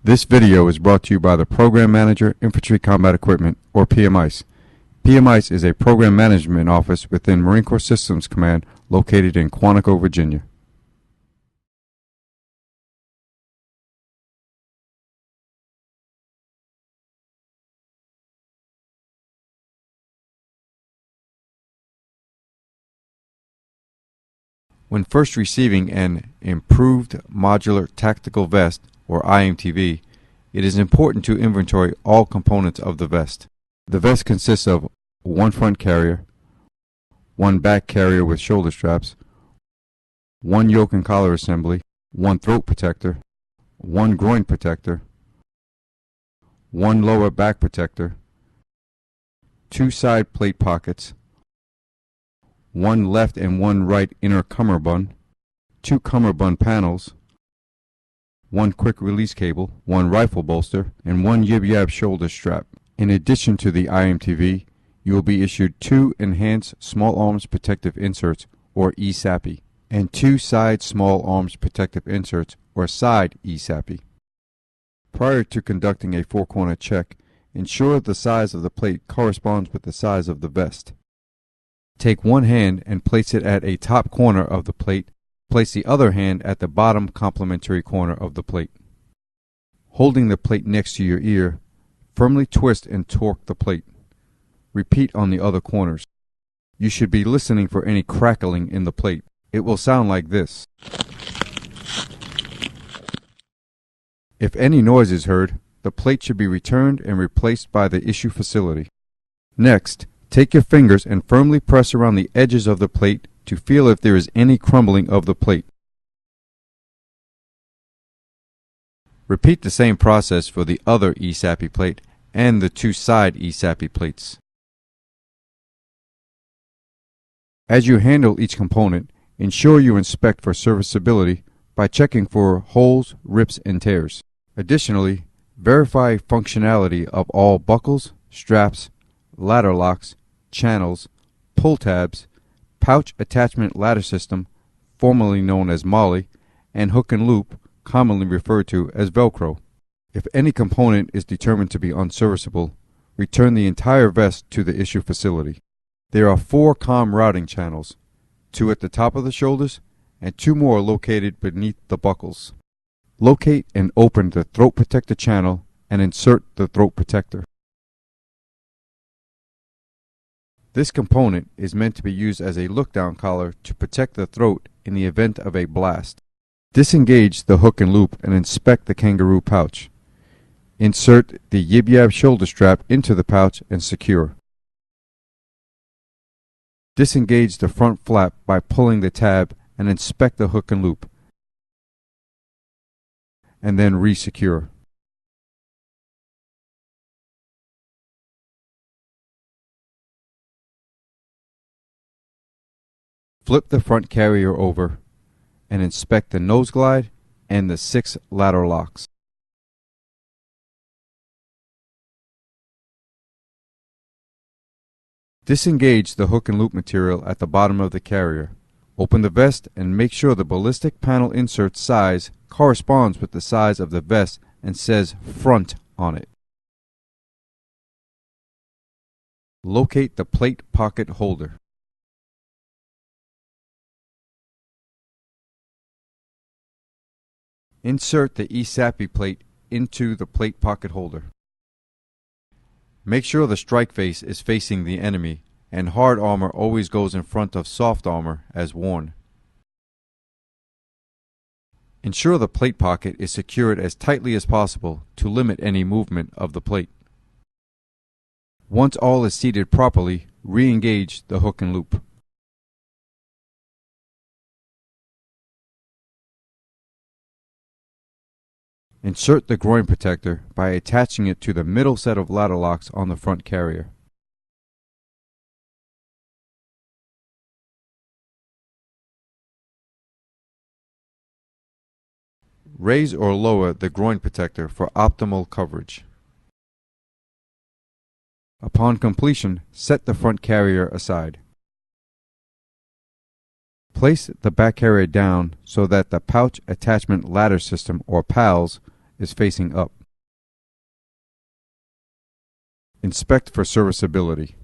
This video is brought to you by the Program Manager Infantry Combat Equipment, or PMICE. PMICE is a program management office within Marine Corps Systems Command located in Quantico, Virginia. When first receiving an Improved Modular Tactical Vest, or IMTV, it is important to inventory all components of the vest. The vest consists of one front carrier, one back carrier with shoulder straps, one yoke and collar assembly, one throat protector, one groin protector, one lower back protector, two side plate pockets, one left and one right inner cummerbund, two cummerbund panels, one quick release cable, one rifle bolster, and one yib-yab shoulder strap. In addition to the IMTV, you will be issued two Enhanced Small Arms Protective Inserts, or ESAPI, and two Side Small Arms Protective Inserts, or Side ESAPI. Prior to conducting a four-corner check, ensure the size of the plate corresponds with the size of the vest. Take one hand and place it at a top corner of the plate. Place the other hand at the bottom complementary corner of the plate. Holding the plate next to your ear, firmly twist and torque the plate. Repeat on the other corners. You should be listening for any crackling in the plate. It will sound like this. If any noise is heard, the plate should be returned and replaced by the issue facility. Next, take your fingers and firmly press around the edges of the plate to feel if there is any crumbling of the plate. Repeat the same process for the other ESAPI plate and the two side ESAPI plates. As you handle each component, ensure you inspect for serviceability by checking for holes, rips, and tears. Additionally, verify functionality of all buckles, straps, ladder locks, channels, pull tabs, pouch attachment ladder system, formerly known as MOLLE, and hook and loop, commonly referred to as Velcro. If any component is determined to be unserviceable, return the entire vest to the issue facility. There are 4 comm routing channels, 2 at the top of the shoulders and 2 more located beneath the buckles. Locate and open the throat protector channel and insert the throat protector. This component is meant to be used as a look-down collar to protect the throat in the event of a blast. Disengage the hook and loop and inspect the kangaroo pouch. Insert the yib-yab shoulder strap into the pouch and secure. Disengage the front flap by pulling the tab and inspect the hook and loop, and then re-secure. Flip the front carrier over and inspect the nose glide and the 6 ladder locks. Disengage the hook and loop material at the bottom of the carrier. Open the vest and make sure the ballistic panel insert size corresponds with the size of the vest and says front on it. Locate the plate pocket holder. Insert the ESAPI plate into the plate pocket holder. Make sure the strike face is facing the enemy, and hard armor always goes in front of soft armor as worn. Ensure the plate pocket is secured as tightly as possible to limit any movement of the plate. Once all is seated properly, re-engage the hook and loop. Insert the groin protector by attaching it to the middle set of ladder locks on the front carrier. Raise or lower the groin protector for optimal coverage. Upon completion, set the front carrier aside. Place the back carrier down so that the pouch attachment ladder system, or PALS, is facing up. Inspect for serviceability.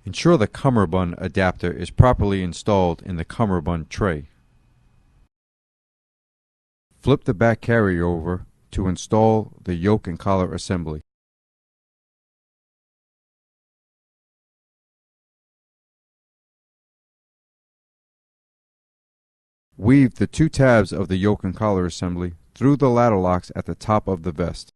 Ensure the cummerbund adapter is properly installed in the cummerbund tray. Flip the back carrier over to install the yoke and collar assembly. Weave the two tabs of the yoke and collar assembly through the ladder locks at the top of the vest.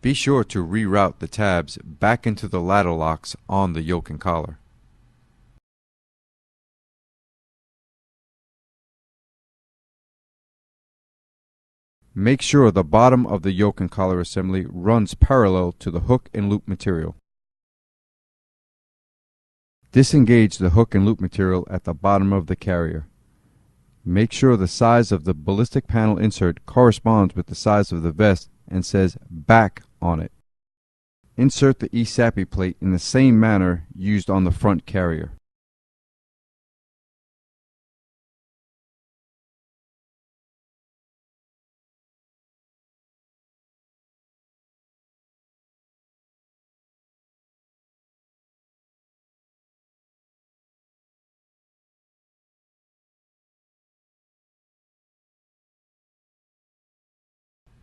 Be sure to reroute the tabs back into the ladder locks on the yoke and collar. Make sure the bottom of the yoke and collar assembly runs parallel to the hook and loop material. Disengage the hook and loop material at the bottom of the carrier. Make sure the size of the ballistic panel insert corresponds with the size of the vest and says back on it. Insert the ESAPI plate in the same manner used on the front carrier.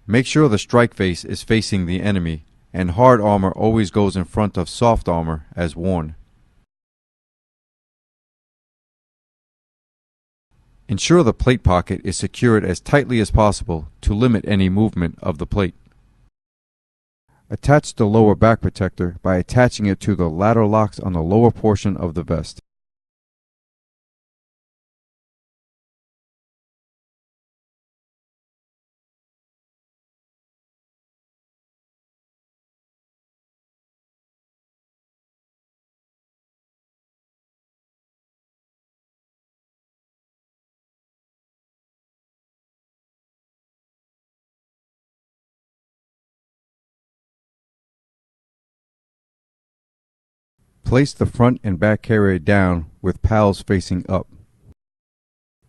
Make sure the strike face is facing the enemy, and hard armor always goes in front of soft armor as worn. Ensure the plate pocket is secured as tightly as possible to limit any movement of the plate. Attach the lower back protector by attaching it to the ladder locks on the lower portion of the vest. Place the front and back carrier down with pals facing up.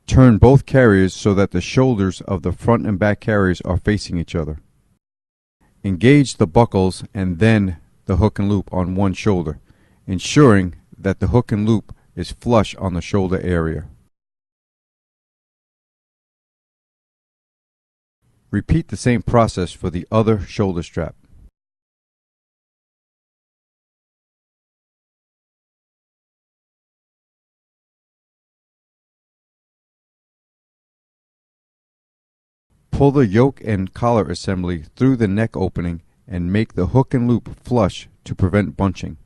Turn both carriers so that the shoulders of the front and back carriers are facing each other. Engage the buckles and then the hook and loop on one shoulder, ensuring that the hook and loop is flush on the shoulder area. Repeat the same process for the other shoulder strap. Pull the yoke and collar assembly through the neck opening and make the hook and loop flush to prevent bunching.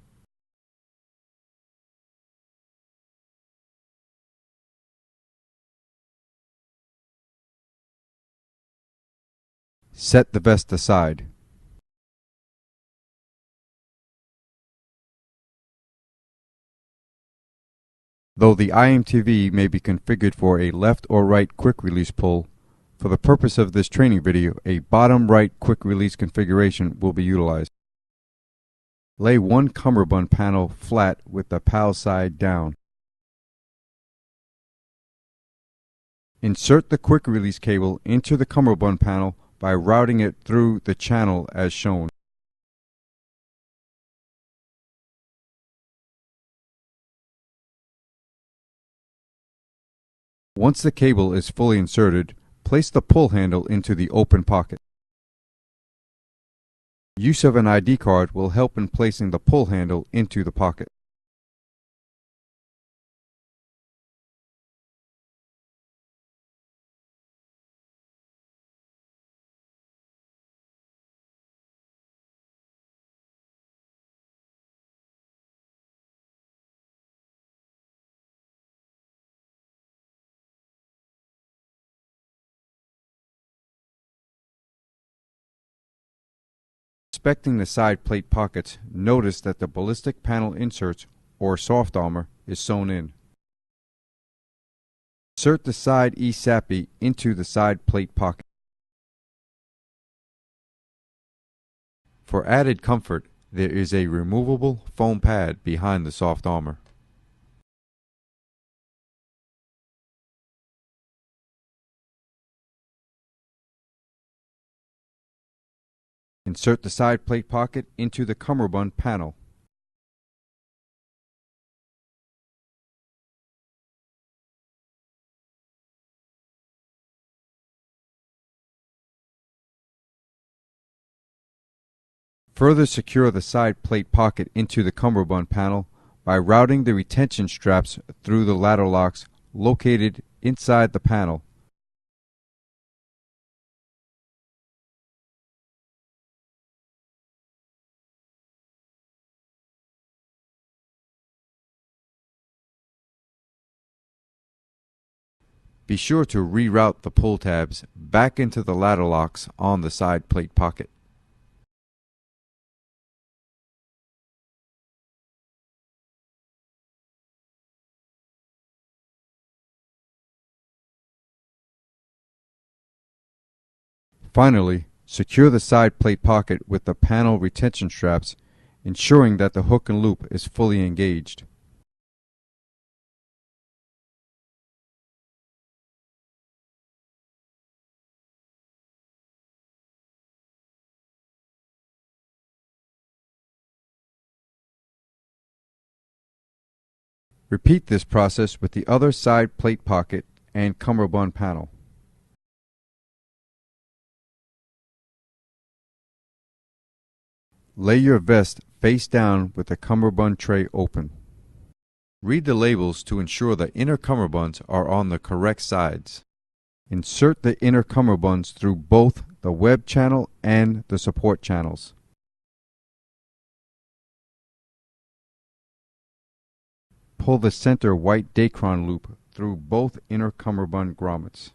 Set the vest aside. Though the IMTV may be configured for a left or right quick release pull, for the purpose of this training video, a bottom right quick release configuration will be utilized. Lay one cummerbund panel flat with the PAL side down. Insert the quick release cable into the cummerbund panel by routing it through the channel as shown. Once the cable is fully inserted, place the pull handle into the open pocket. Use of an ID card will help in placing the pull handle into the pocket. Inspecting the side plate pockets, notice that the ballistic panel inserts, or soft armor, is sewn in. Insert the side ESAPI into the side plate pocket. For added comfort, there is a removable foam pad behind the soft armor. Insert the side plate pocket into the cummerbund panel. Further secure the side plate pocket into the cummerbund panel by routing the retention straps through the ladder locks located inside the panel. Be sure to reroute the pull tabs back into the ladder locks on the side plate pocket. Finally, secure the side plate pocket with the panel retention straps, ensuring that the hook and loop is fully engaged. Repeat this process with the other side plate pocket and cummerbund panel. Lay your vest face down with the cummerbund tray open. Read the labels to ensure the inner cummerbunds are on the correct sides. Insert the inner cummerbunds through both the web channel and the support channels. Pull the center white Dacron loop through both inner cummerbund grommets.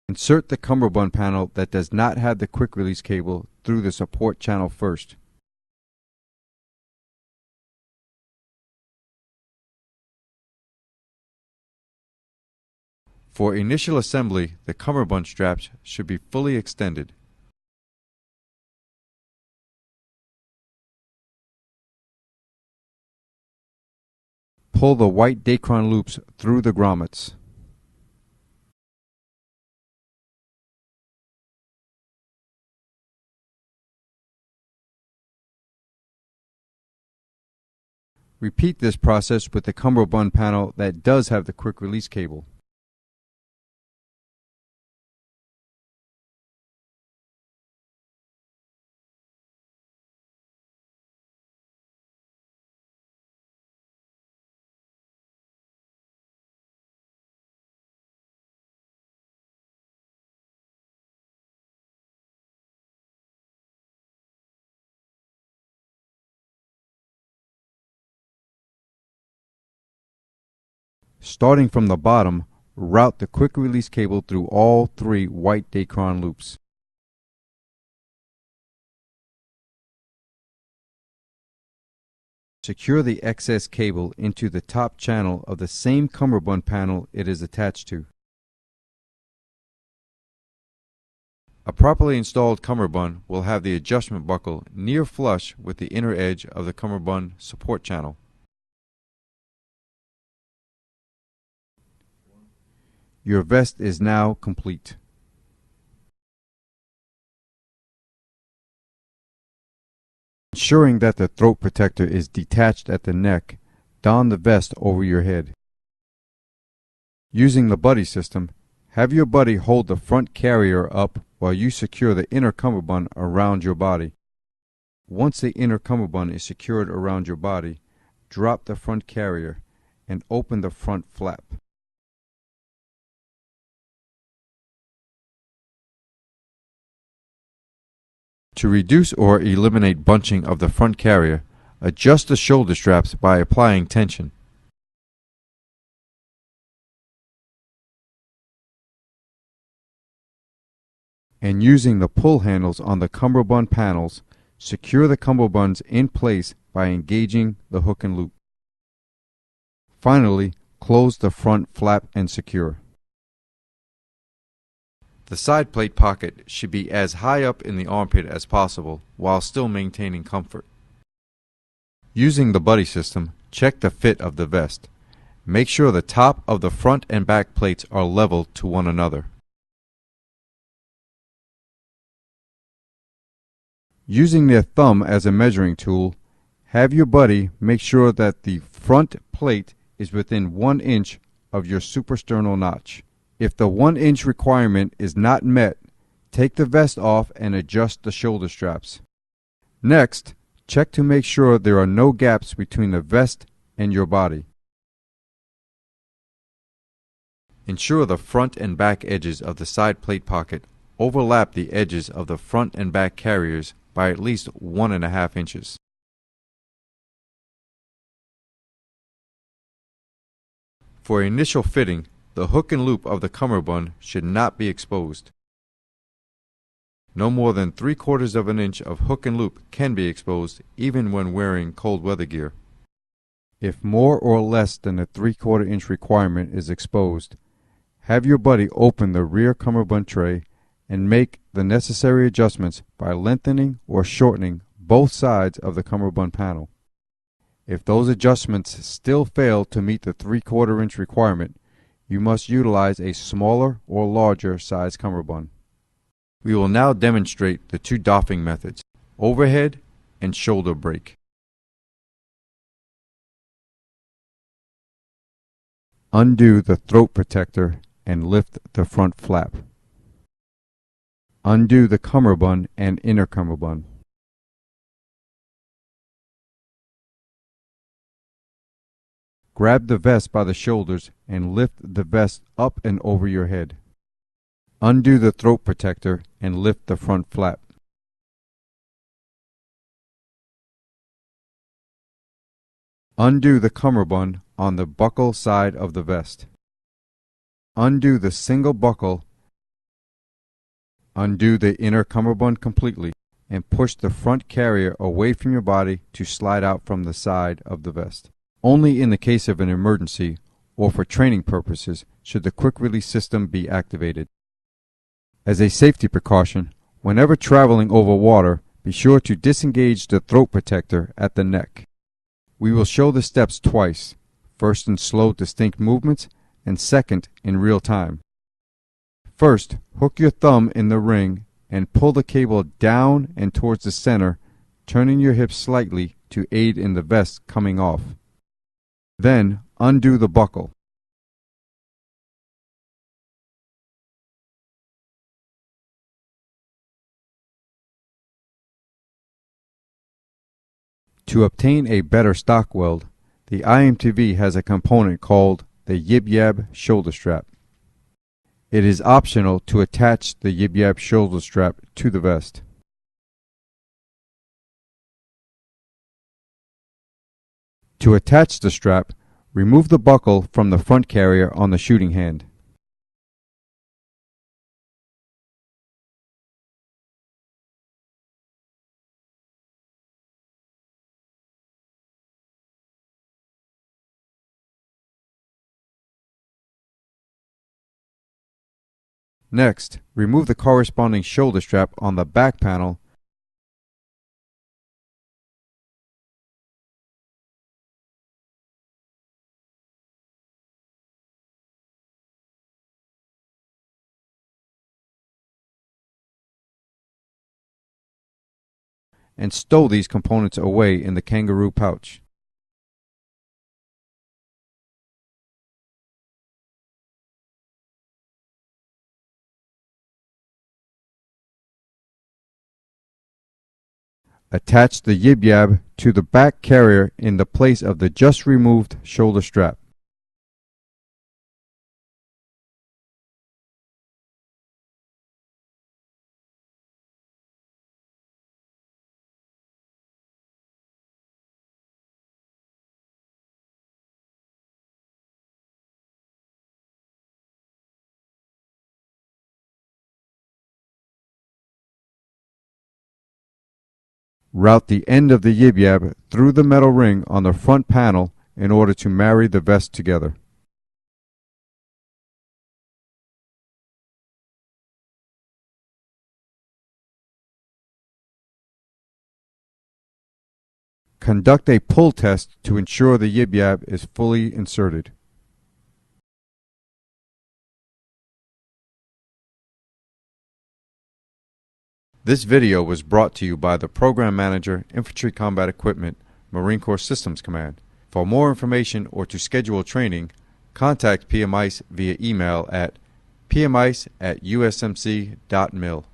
Insert the cummerbund panel that does not have the quick release cable through the support channel first. For initial assembly, the cummerbund straps should be fully extended. Pull the white Dacron loops through the grommets. Repeat this process with the cummerbund panel that does have the quick release cable. Starting from the bottom, route the quick release cable through all three white Dacron loops. Secure the excess cable into the top channel of the same cummerbund panel it is attached to. A properly installed cummerbund will have the adjustment buckle near flush with the inner edge of the cummerbund support channel. Your vest is now complete. Ensuring that the throat protector is detached at the neck, don the vest over your head. Using the buddy system, have your buddy hold the front carrier up while you secure the inner cummerbund around your body. Once the inner cummerbund is secured around your body, drop the front carrier and open the front flap. To reduce or eliminate bunching of the front carrier, adjust the shoulder straps by applying tension. And using the pull handles on the cummerbund panels, secure the cummerbunds in place by engaging the hook and loop. Finally, close the front flap and secure. The side plate pocket should be as high up in the armpit as possible while still maintaining comfort. Using the buddy system, check the fit of the vest. Make sure the top of the front and back plates are level to one another. Using their thumb as a measuring tool, have your buddy make sure that the front plate is within 1 inch of your suprasternal notch. If the 1 inch requirement is not met, take the vest off and adjust the shoulder straps. Next, check to make sure there are no gaps between the vest and your body. Ensure the front and back edges of the side plate pocket overlap the edges of the front and back carriers by at least 1.5 inches. For initial fitting, the hook and loop of the cummerbund should not be exposed. No more than 3/4 of an inch of hook and loop can be exposed even when wearing cold weather gear. If more or less than a 3/4 inch requirement is exposed, have your buddy open the rear cummerbund tray and make the necessary adjustments by lengthening or shortening both sides of the cummerbund panel. If those adjustments still fail to meet the 3/4 inch requirement, you must utilize a smaller or larger size cummerbund. We will now demonstrate the two doffing methods, overhead and shoulder break. Undo the throat protector and lift the front flap. Undo the cummerbund and inner cummerbund. Grab the vest by the shoulders and lift the vest up and over your head. Undo the throat protector and lift the front flap. Undo the cummerbund on the buckle side of the vest. Undo the single buckle. Undo the inner cummerbund completely and push the front carrier away from your body to slide out from the side of the vest. Only in the case of an emergency or for training purposes should the quick release system be activated. As a safety precaution, whenever traveling over water, be sure to disengage the throat protector at the neck. We will show the steps twice, first in slow, distinct movements and second in real time. First, hook your thumb in the ring and pull the cable down and towards the center, turning your hips slightly to aid in the vest coming off. Then, undo the buckle. To obtain a better stock weld, the IMTV has a component called the yib-yab shoulder strap. It is optional to attach the yib-yab shoulder strap to the vest. To attach the strap, remove the buckle from the front carrier on the shooting hand. Next, remove the corresponding shoulder strap on the back panel and stow these components away in the kangaroo pouch. Attach the yib-yab to the back carrier in the place of the just removed shoulder strap. Route the end of the yib-yab through the metal ring on the front panel in order to marry the vest together. Conduct a pull test to ensure the yib-yab is fully inserted. This video was brought to you by the Program Manager, Infantry Combat Equipment, Marine Corps Systems Command. For more information or to schedule training, contact PMICE via email at pmice@usmc.mil.